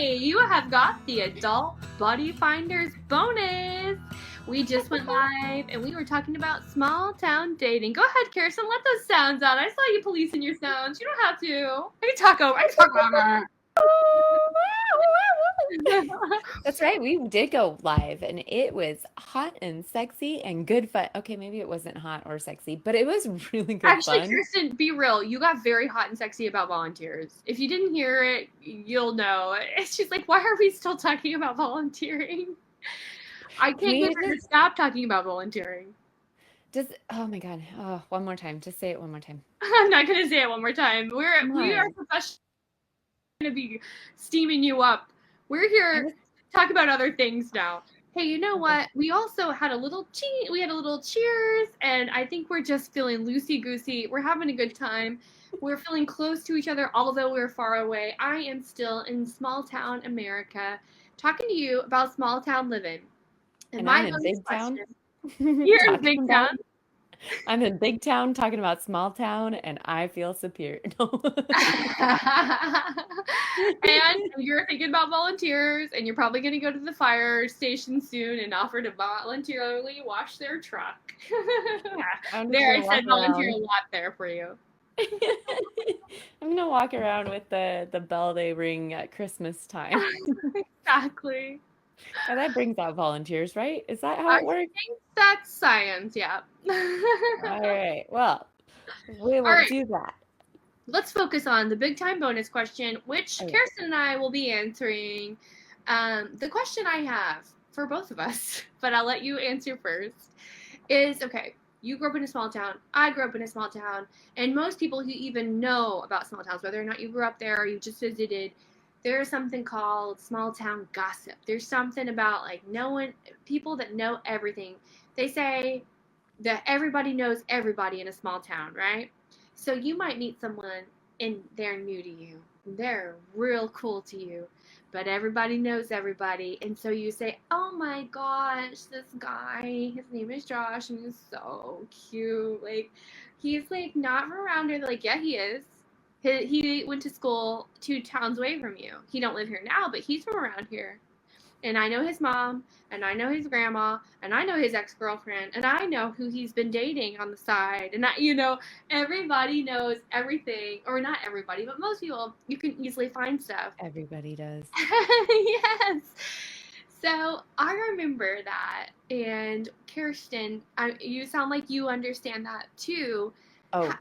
Hey, you have got the Adult Buddy Finders bonus. We just went live and we were talking about small town dating. Go ahead, Kirsten, let those sounds out. I saw you policing your sounds. You don't have to. I can talk over. That's right. We did go live and it was hot and sexy and good fun. Okay, maybe it wasn't hot or sexy, but it was really good Actually, fun. Kirsten, be real. You got very hot and sexy about volunteers. If you didn't hear it, you'll know. She's like, why are we still talking about volunteering? I Can can't get we her to stop talking about volunteering. oh my God. Oh, one more time. Just say it one more time. I'm not gonna say it one more time. Come We are on. professional to be steaming you up. We're I here just, to talk about other things now. Hey, you know okay. what? We also had a little we had a little cheers, and I think we're just feeling loosey goosey. We're having a good time. We're feeling close to each other, although we're far away. I am still in small town America, talking to you about small town living. And And my I'm in bonus big town question: you're in talking big town. about, I'm in big town talking about small town and I feel superior. No. And you're thinking about volunteers, and you're probably going to go to the fire station soon and offer to voluntarily wash their truck. I'm just There, gonna I said walk volunteer a around. lot there for you. I'm gonna walk around with the bell they ring at Christmas time. Exactly. And that brings out volunteers, right? Is that how I it works? think that's science, yeah. All right. Well, we All will right, do that. let's focus on the big time bonus question, which Okay. Kirsten and I will be answering. The question I have for both of us, but I'll let you answer first, is okay, you grew up in a small town, I grew up in a small town, and most people who even know about small towns, whether or not you grew up there or you just visited, there's something called small town gossip. There's something about like knowing people that know everything. They say that everybody knows everybody in a small town, right? So you might meet someone and they're new to you. They're real cool to you, but everybody knows everybody. And so you say, oh my gosh, this guy, his name is Josh, and he's so cute. Like, he's like not from around here. They're like, yeah, he is. He went to school 2 towns away from you. He don't live here now, but he's from around here, and I know his mom, and I know his grandma, and I know his ex-girlfriend, and I know who he's been dating on the side, and everybody knows everything, or not everybody, but most people, you can easily find stuff. Everybody does. Yes. So I remember that, and Kirsten, you sound like you understand that too. Oh,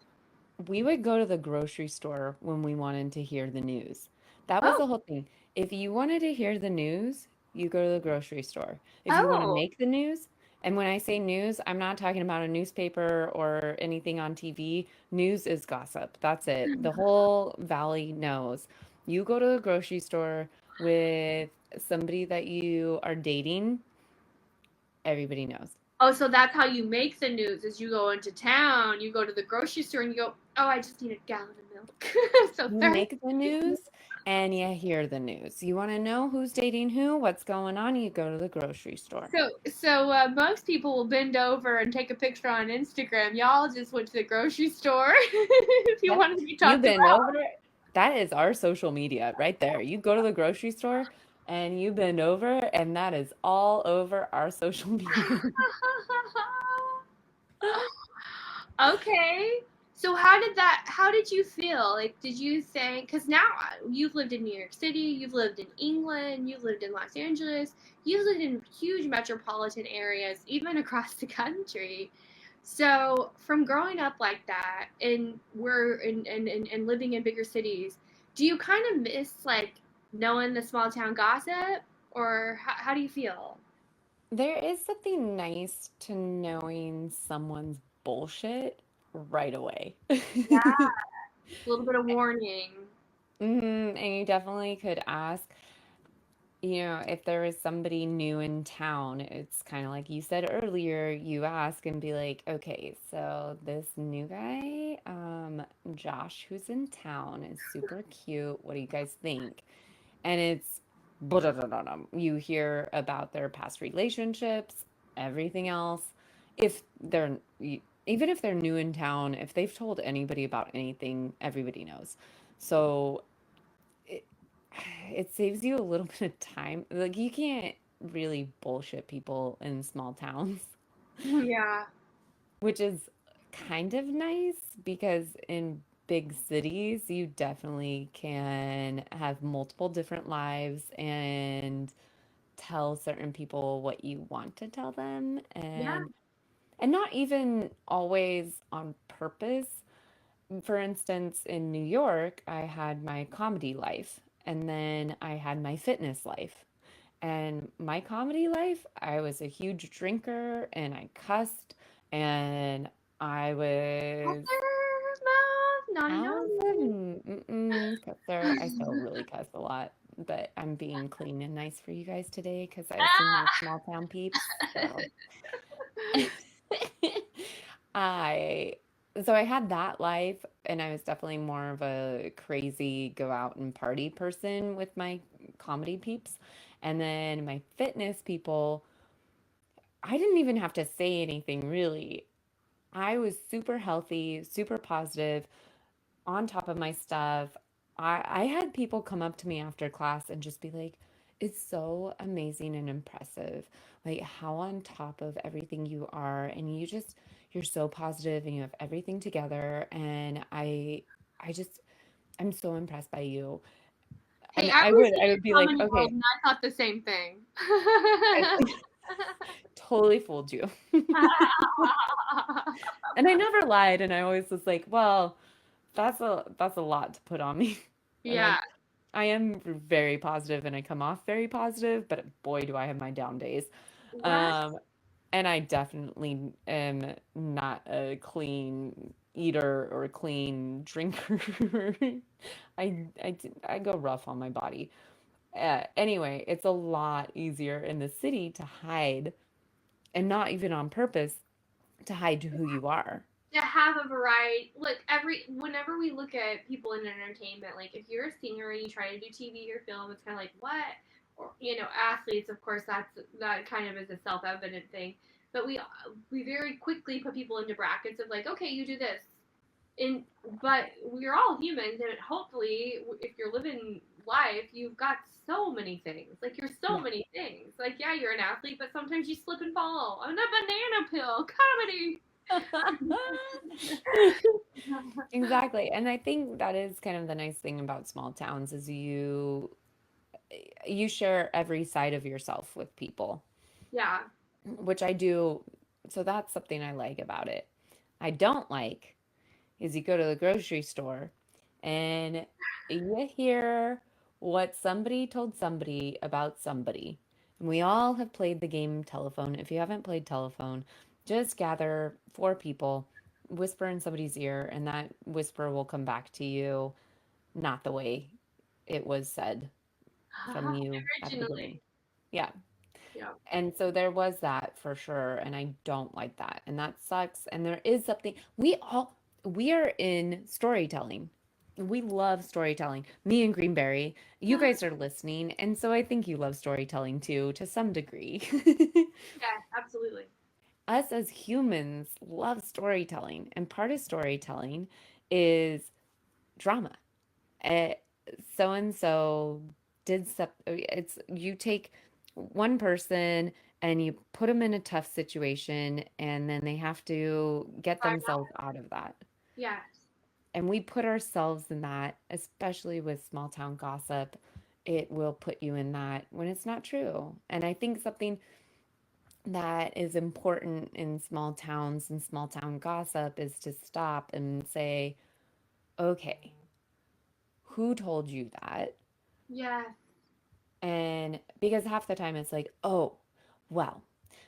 we would go to the grocery store when we wanted to hear the news. That was Oh, the whole thing. If you wanted to hear the news, you go to the grocery store. If you want to oh. make the news, and when I say news, I'm not talking about a newspaper or anything on TV. News is gossip. That's it. The whole valley knows. You go to the grocery store with somebody that you are dating, everybody knows. Oh, so that's how you make the news, is you go into town, you go to the grocery store and you go, oh, I just need a gallon of milk. So You sorry. make the news and you hear the news. You want to know who's dating who, what's going on, you go to the grocery store. So most people will bend over and take a picture on Instagram. Y'all just went to the grocery store if you Yep. wanted to be You talked bend about. over. That is our social media right there. You go to the grocery store and you bend over, and that is all over our social media. Okay. So how did you feel? Like, did you think, because now you've lived in New York City, you've lived in England, you've lived in Los Angeles, you've lived in huge metropolitan areas, even across the country. So from growing up like that and and living in bigger cities, do you kind of miss like knowing the small town gossip, or how do you feel? There is something nice to knowing someone's bullshit right away. Yeah, a little bit of warning. And you definitely could ask, if there is somebody new in town, it's kind of like you said earlier, you ask and be like, okay, so this new guy, Josh, who's in town, is super cute. What do you guys think? And it's you hear about their past relationships, everything else. If they're even if they're new in town, if they've told anybody about anything, everybody knows. So it saves you a little bit of time. Like you can't really bullshit people in small towns, Yeah. which is kind of nice because in big cities, you definitely can have multiple different lives and tell certain people what you want to tell them Yeah. and not even always on purpose. For instance, in New York, I had my comedy life and then I had my fitness life. And my comedy life, I was a huge drinker and I cussed and I was Cutter mouth. Naughty, I was a naughty. cusser. I still really cuss a lot, but I'm being clean and nice for you guys today because I've seen my Ah! small town peeps. So I so I had that life and I was definitely more of a crazy go out and party person with my comedy peeps. And then my fitness people, I didn't even have to say anything really. I was super healthy, super positive, on top of my stuff. I had people come up to me after class and just be like, it's so amazing and impressive, like how on top of everything you are, and you're so positive and you have everything together. And I'm so impressed by you. Hey, And I was in I would the be like, comedy world okay, and I thought the same thing. I totally fooled you. And I never lied, and I always was like, well, that's a lot to put on me. And Yeah. I am very positive and I come off very positive, but boy, do I have my down days. What? Um, and I definitely am not a clean eater or a clean drinker. I go rough on my body. Anyway, it's a lot easier in the city to hide, and not even on purpose, to hide who you are. To have a variety. Look, whenever we look at people in entertainment, like if you're a singer and you try to do TV or film, it's kind of like what, or athletes. Of course, that kind of is a self-evident thing. But we very quickly put people into brackets of like, okay, you do this, and but we're all humans, and hopefully, if you're living life, you've got so many things. Like you're so Yeah. many things. Like yeah, you're an athlete, but sometimes you slip and fall on a banana peel. Comedy. Exactly. And I think that is kind of the nice thing about small towns is you share every side of yourself with people, Yeah. which I do. So that's something I like about it. I don't like is you go to the grocery store and you hear what somebody told somebody about somebody. And we all have played the game telephone. If you haven't played telephone, just gather four people, whisper in somebody's ear, and that whisper will come back to you not the way it was said from you at the beginning. Originally. Yeah. Yeah. And so there was that for sure. And I don't like that. And that sucks. And there is something we are in storytelling. We love storytelling. Me and Greenberry, you guys are listening. And so I think you love storytelling too, to some degree. Yeah, absolutely. Us as humans love storytelling. And part of storytelling is drama. So and so did stuff. It's you take one person and you put them in a tough situation, and then they have to get themselves out of that. Yes. And we put ourselves in that, especially with small town gossip. It will put you in that when it's not true. And I think something that is important in small towns and small town gossip is to stop and say, okay, who told you that? Yes. And because half the time it's like, oh, well,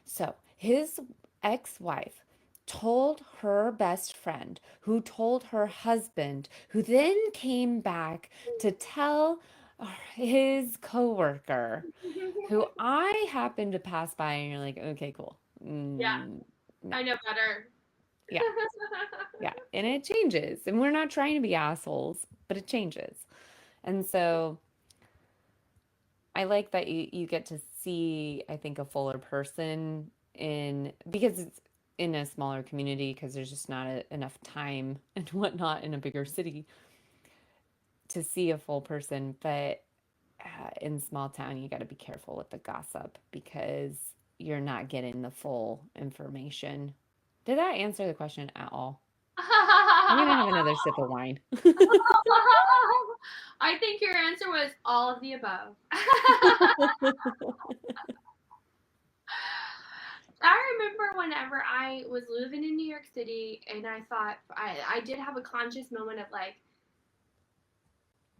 so his ex wife told her best friend, who told her husband, who then came back to tell his coworker, who I happened to pass by, and you're like, okay, cool. Yeah. No, I know better. yeah, yeah. And it changes. And we're not trying to be assholes, but it changes. And so I like that you get to see, I think, a fuller person in because it's in a smaller community because there's just not enough time and whatnot in a bigger city to see a full person. But in small town, you got to be careful with the gossip because you're not getting the full information. Did that answer the question at all? I'm gonna have another sip of wine. I think your answer was all of the above. I remember whenever I was living in New York City and I thought I did have a conscious moment of like,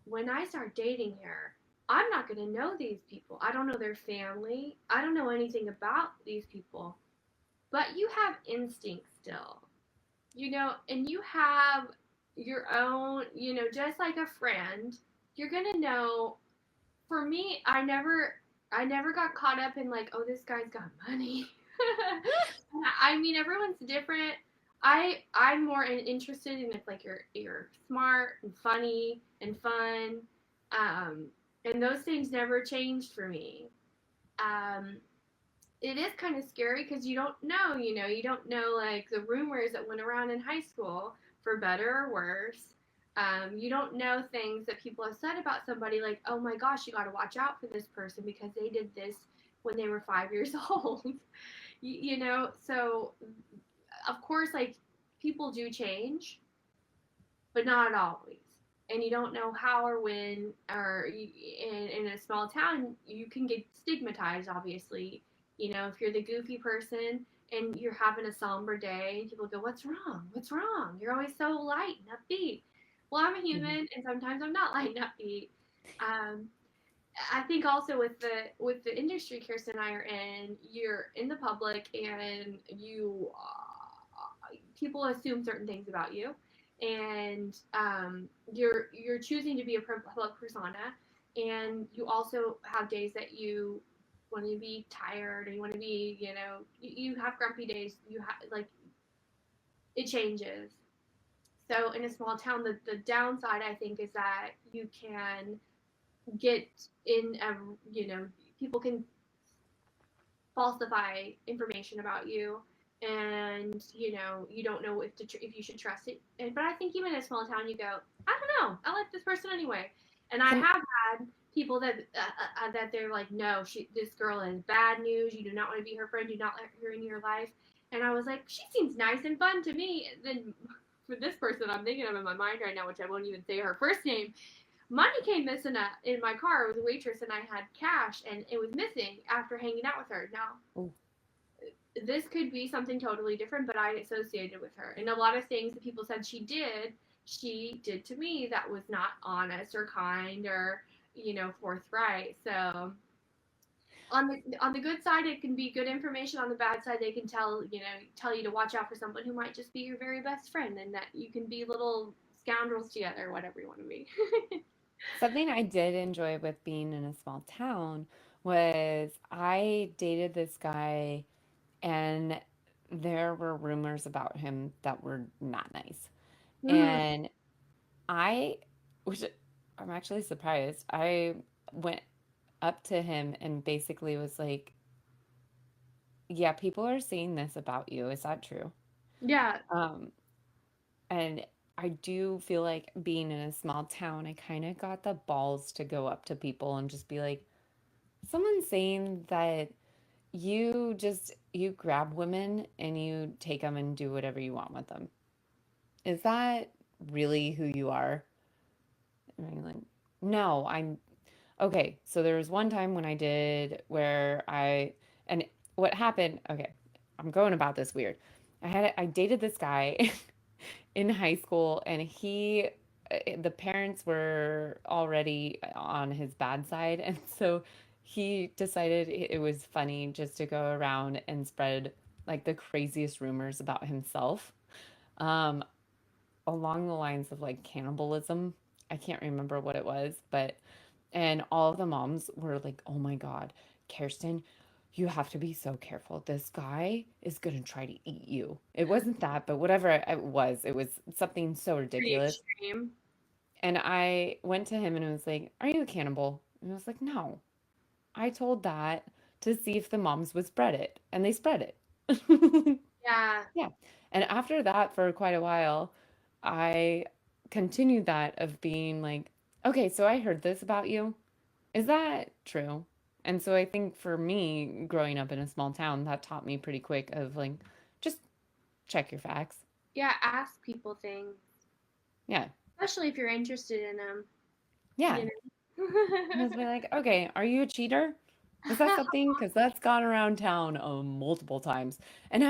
when I start dating here, I'm not going to know these people. I don't know their family. I don't know anything about these people. But you have instinct still, and you have your own, just like a friend, you're going to know. For me, I never got caught up in like, oh, this guy's got money. I mean, everyone's different. I'm more interested in if like you're smart and funny and fun, um, and those things never changed for me. Um, it is kind of scary because you don't know like the rumors that went around in high school, for better or worse. You don't know things that people have said about somebody, like, oh my gosh, you got to watch out for this person because they did this when they were 5 years old. So of course, like, people do change, but not always. And you don't know how or when, or in a small town, you can get stigmatized, obviously. If you're the goofy person and you're having a somber day, and people go, "What's wrong? What's wrong? You're always so light and upbeat." Well, I'm a Mhm. human, and sometimes I'm not light and upbeat. Um, I think also with the industry Kirsten and I are in, you're in the public, and people assume certain things about you, and you're choosing to be a public persona, and you also have days that you want to be tired, or you want to be, you have grumpy days. You have, like, it changes. So in a small town, the downside, I think, is that you can get in a, people can falsify information about you, and you don't know if you should trust it. But I think even in a small town, you go, I don't know, I like this person anyway. And I Can have had people that they're like, no, this girl is bad news, you do not want to be her friend, do not let her in your life. And I was like, she seems nice and fun to me. And then for this person I'm thinking of in my mind right now, which I won't even say her first name, money came missing in my car. It was a waitress, and I had cash, and it was missing after hanging out with her. Now, oh, this could be something totally different, but I associated with her. And a lot of things that people said she did to me that was not honest or kind or, forthright. So on the good side, it can be good information. On the bad side, they can tell you to watch out for someone who might just be your very best friend, and that you can be little scoundrels together, whatever you want to be. something I did enjoy with being in a small town was I dated this guy, and there were rumors about him that were not nice. Mm-hmm. And I, which I'm actually surprised, I went up to him and basically was like, yeah, people are saying this about you. Is that true? Yeah. Um, and I do feel like being in a small town, I kind of got the balls to go up to people and just be like, someone's saying that you grab women and you take them and do whatever you want with them. Is that really who you are? And I'm like, no, I'm okay. So there was one time when I did where and what happened, okay, I'm going about this weird. I dated this guy in high school, and the parents were already on his bad side, and so he decided it was funny just to go around and spread like the craziest rumors about himself, um, along the lines of like cannibalism. I can't remember what it was, but and all of the moms were like, "Oh my God, Kirsten, you have to be so careful. This guy is gonna try to eat you." It wasn't that, but whatever it was something so Pretty ridiculous. extreme. And I went to him and I was like, "Are you a cannibal?" And I was like, "No. I told that to see if the moms would spread it, and they spread it." Yeah. Yeah. And after that, for quite a while, I continued that of being like, "Okay, so I heard this about you. Is that true? And so I think for me, growing up in a small town, that taught me pretty quick of like, just check your facts. Yeah, ask people things, Yeah. especially if you're interested in them. Yeah. You Just know. be like, okay, are you a cheater? Is that something? Because that's gone around town multiple times. And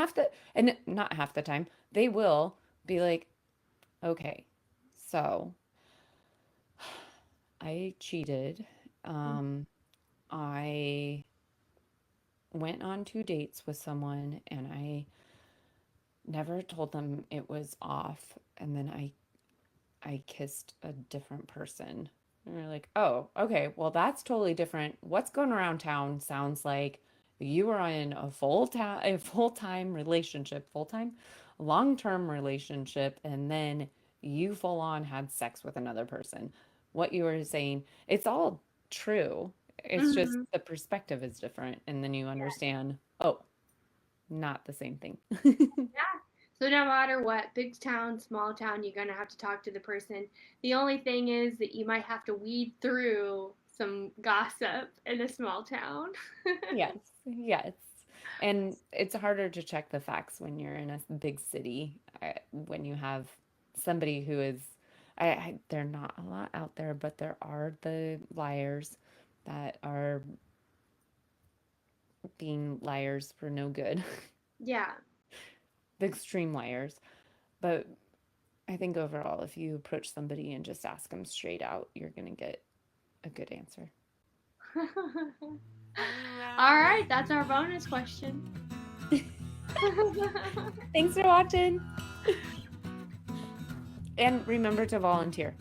not half the time, they will be like, okay, so I cheated. Um, I went on 2 dates with someone and I never told them it was off. And then I kissed a different person. And we're like, oh, okay, well, that's totally different. What's going around town sounds like you were in a full-time relationship, full-time, long-term relationship, and then you full on had sex with another person. What you were saying, it's all true. It's just Hmm. the perspective is different, and then you understand, oh, not the same thing. Yeah. So no matter what, big town, small town, you're gonna have to talk to the person. The only thing is that you might have to weed through some gossip in a small town. Yes, yes. And it's harder to check the facts when you're in a big city, when you have somebody who is, they're not a lot out there, but there are the liars that are being liars for no good, Yeah. the extreme liars. But I think overall, if you approach somebody and just ask them straight out, you're going to get a good answer. All right, that's our bonus question. Thanks for watching. And remember to volunteer.